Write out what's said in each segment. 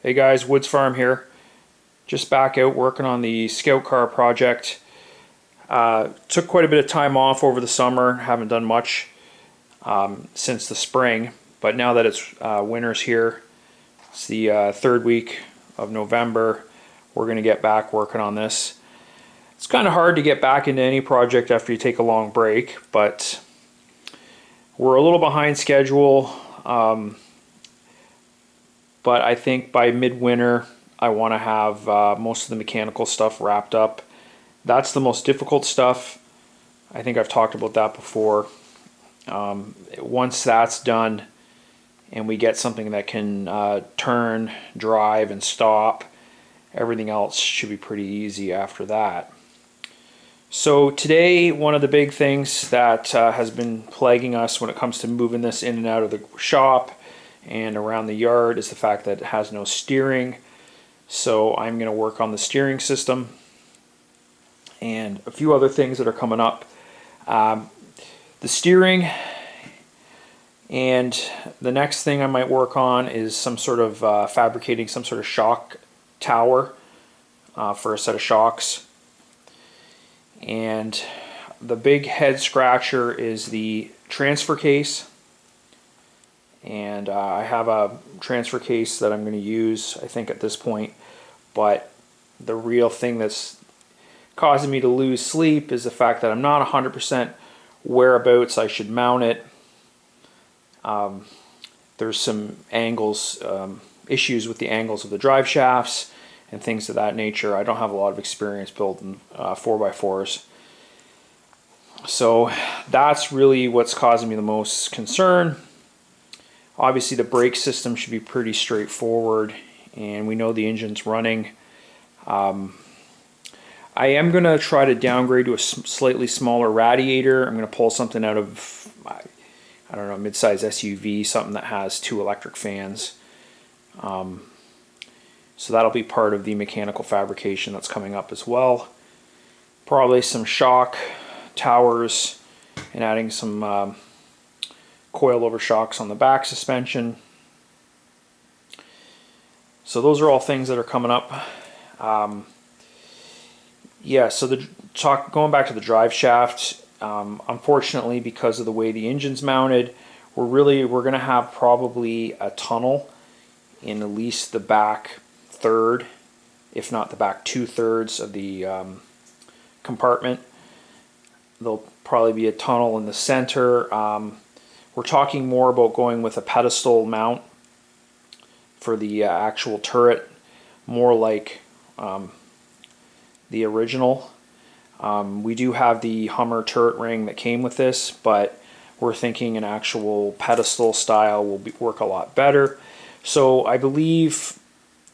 Hey guys, Woods Farm here. Just back out working on the Scout Car project. Took quite a bit of time off over the summer. Haven't done much since the spring, but now that it's winter's here, it's the third week of November. We're going to get back working on this. It's kind of hard to get back into any project after you take a long break, but we're a little behind schedule. But I think by midwinter I want to have most of the mechanical stuff wrapped up. That's the most difficult stuff. I think I've talked about that before. Once that's done and we get something that can turn, drive, and stop, everything else should be pretty easy after that. So today, one of the big things that has been plaguing us when it comes to moving this in and out of the shop and around the yard is the fact that it has no steering. So I'm going to work on the steering system and a few other things that are coming up. The steering, and the next thing I might work on is some sort of fabricating some sort of shock tower for a set of shocks. And the big head scratcher is the transfer case. And I have a transfer case that I'm going to use, I think, at this point. But the real thing that's causing me to lose sleep is the fact that I'm not 100% whereabouts I should mount it. There's some angles, issues with the angles of the drive shafts and things of that nature. I don't have a lot of experience building 4x4s. So that's really what's causing me the most concern. Obviously the brake system should be pretty straightforward, and we know the engine's running. I am going to try to downgrade to a slightly smaller radiator. I'm going to pull something out of, I don't know, mid-size SUV, something that has 2 electric fans. So that'll be part of the mechanical fabrication that's coming up as well. Probably some shock towers and adding some coilover shocks on the back suspension. So those are all things that are coming up. Yeah, so going back to the drive shaft, unfortunately, because of the way the engine's mounted, we're going to have probably a tunnel in at least the back third, if not the back 2/3 of the compartment. There'll probably be a tunnel in the center. We're talking more about going with a pedestal mount for the actual turret, more like the original. We do have the Hummer turret ring that came with this, but we're thinking an actual pedestal style will work a lot better. So I believe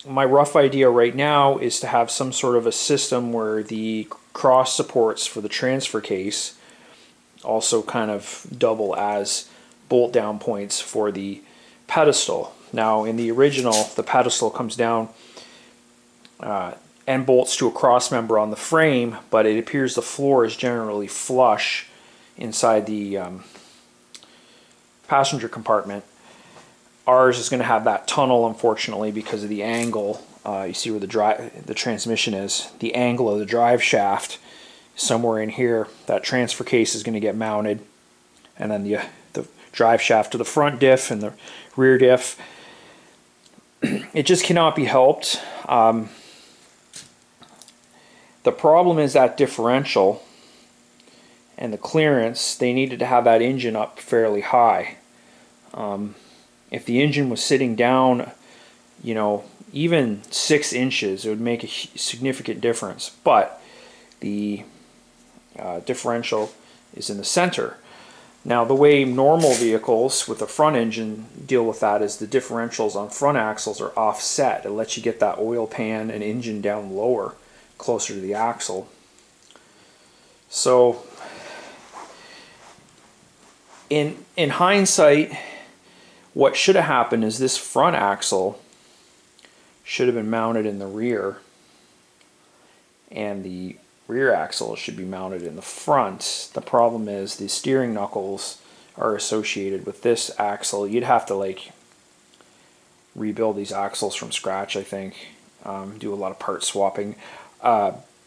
my rough idea right now is to have some sort of a system where the cross supports for the transfer case also kind of double as bolt down points for the pedestal. Now in the original, the pedestal comes down and bolts to a cross member on the frame, but it appears the floor is generally flush inside the passenger compartment. Ours is going to have that tunnel, unfortunately, because of the angle. You see where the transmission is. The angle of the drive shaft, somewhere in here, that transfer case is going to get mounted, and then the drive shaft to the front diff and the rear diff. It just cannot be helped. The problem is that differential and the clearance. They needed to have that engine up fairly high. If the engine was sitting down, you know, even 6 inches, it would make a significant difference. But the differential is in the center. Now, the way normal vehicles with a front engine deal with that is the differentials on front axles are offset. It lets you get that oil pan and engine down lower, closer to the axle. So, in hindsight, what should have happened is this front axle should have been mounted in the rear, and the rear axle should be mounted in the front. The problem is the steering knuckles are associated with this axle. You'd have to like rebuild these axles from scratch, I think. Do a lot of part swapping.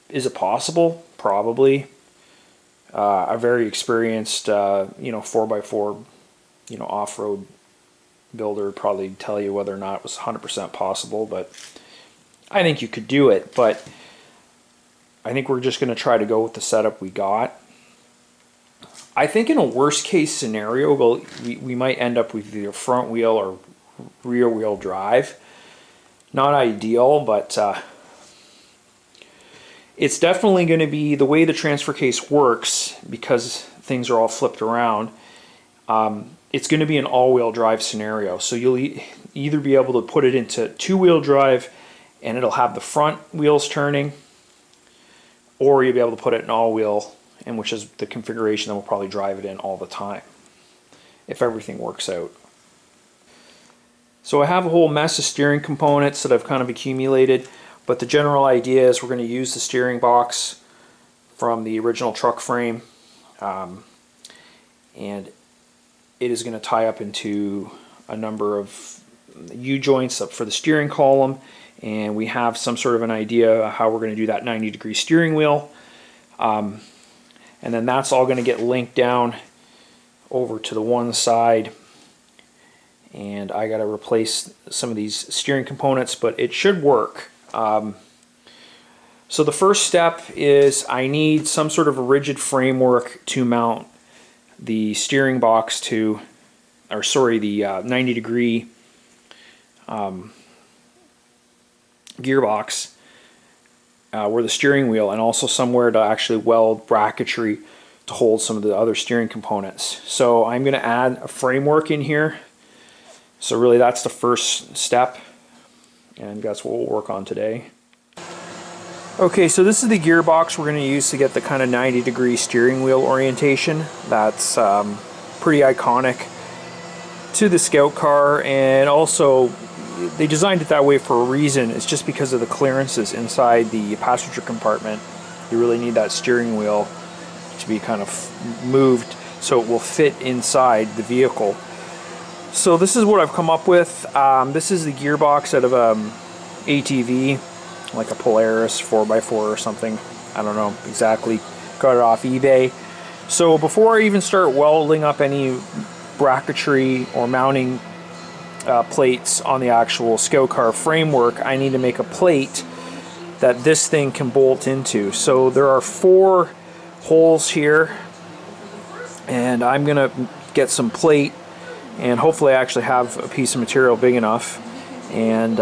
Is it possible? Probably. A very experienced, 4x4, off-road builder would probably tell you whether or not it was 100% possible, but I think you could do it. But I think we're just going to try to go with the setup we got. I think in a worst case scenario, we might end up with either front wheel or rear wheel drive. Not ideal, but it's definitely going to be the way the transfer case works, because things are all flipped around. It's going to be an all-wheel drive scenario. So you'll either be able to put it into two-wheel drive and it'll have the front wheels turning, or you'll be able to put it in all-wheel, and which is the configuration that we'll probably drive it in all the time, if everything works out. So I have a whole mess of steering components that I've kind of accumulated, but the general idea is we're going to use the steering box from the original truck frame, and it is going to tie up into a number of U-joints up for the steering column, and we have some sort of an idea of how we're going to do that 90-degree steering wheel. And then that's all going to get linked down over to the one side, and I got to replace some of these steering components, but it should work. So the first step is I need some sort of a rigid framework to mount the steering box to, or sorry, the 90-degree gearbox where the steering wheel, and also somewhere to actually weld bracketry to hold some of the other steering components. So I'm going to add a framework in here. So really that's the first step, and that's what we'll work on today. Okay, so this is the gearbox we're going to use to get the kind of 90-degree steering wheel orientation. That's pretty iconic to the Scout car, and also they designed it that way for a reason. It's just because of the clearances inside the passenger compartment. You really need that steering wheel to be kind of moved so it will fit inside the vehicle. So this is what I've come up with. This is the gearbox out of ATV, like a Polaris 4x4 or something. I don't know exactly. Got it off eBay. So before I even start welding up any bracketry or mounting plates on the actual Scout car framework, I need to make a plate that this thing can bolt into. So there are 4 holes here, and I'm gonna get some plate, and hopefully I actually have a piece of material big enough, and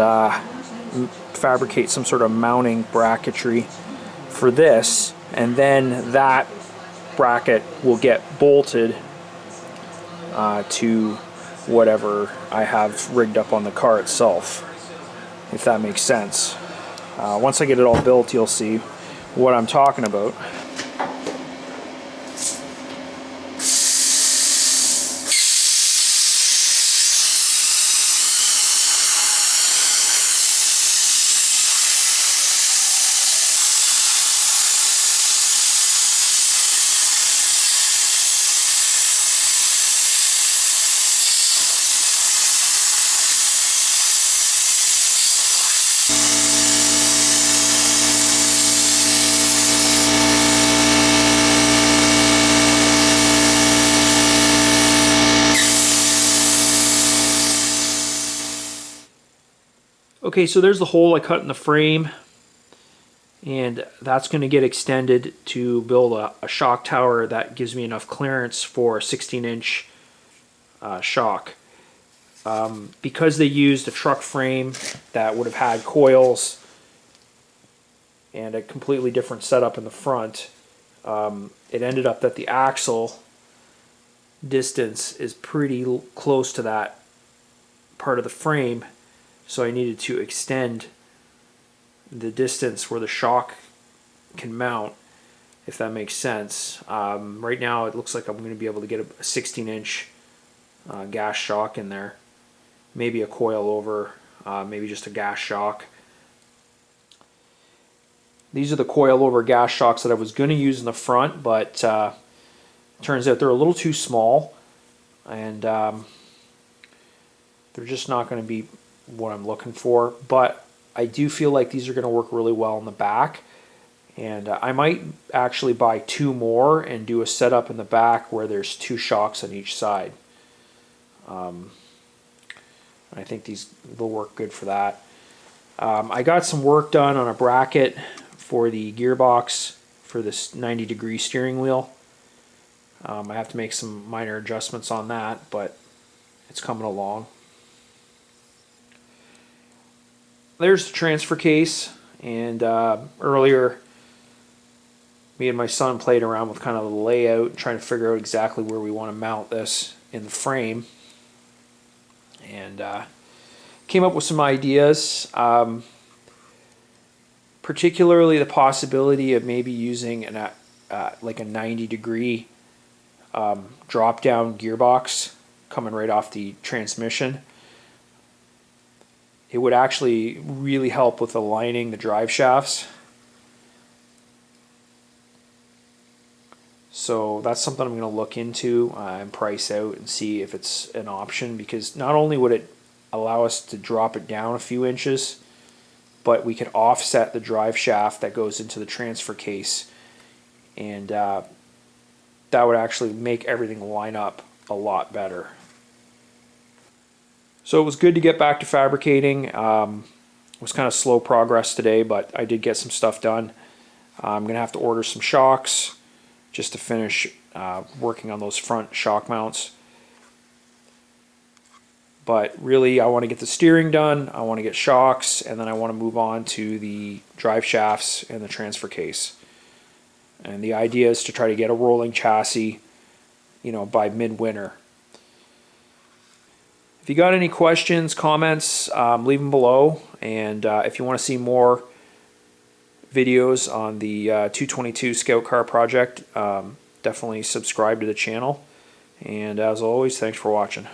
fabricate some sort of mounting bracketry for this, and then that bracket will get bolted to whatever I have rigged up on the car itself, if that makes sense. Once I get it all built, you'll see what I'm talking about. Okay, so there's the hole I cut in the frame, and that's going to get extended to build a shock tower that gives me enough clearance for a 16-inch shock. Because they used a truck frame that would have had coils and a completely different setup in the front, it ended up that the axle distance is pretty close to that part of the frame. So I needed to extend the distance where the shock can mount, if that makes sense. Right now it looks like I'm going to be able to get a 16-inch gas shock in there. Maybe a coil over, maybe just a gas shock. These are the coil over gas shocks that I was going to use in the front, but turns out they're a little too small, and they're just not going to be what I'm looking for, but I do feel like these are going to work really well in the back. And I might actually buy 2 more and do a setup in the back where there's 2 shocks on each side. I think these will work good for that. I got some work done on a bracket for the gearbox for this 90-degree steering wheel. I have to make some minor adjustments on that, but it's coming along. There's the transfer case, and earlier me and my son played around with kind of the layout, trying to figure out exactly where we want to mount this in the frame, and came up with some ideas, particularly the possibility of maybe using like a 90-degree drop-down gearbox coming right off the transmission. It would actually really help with aligning the drive shafts. So that's something I'm going to look into and price out and see if it's an option, because not only would it allow us to drop it down a few inches, but we could offset the drive shaft that goes into the transfer case, and that would actually make everything line up a lot better. So it was good to get back to fabricating. It was kind of slow progress today, but I did get some stuff done. I'm going to have to order some shocks just to finish working on those front shock mounts. But really, I want to get the steering done, I want to get shocks, and then I want to move on to the drive shafts and the transfer case. And the idea is to try to get a rolling chassis, by midwinter. If you got any questions, comments, leave them below. And if you want to see more videos on the 222 Scout Car project, definitely subscribe to the channel. And as always, thanks for watching.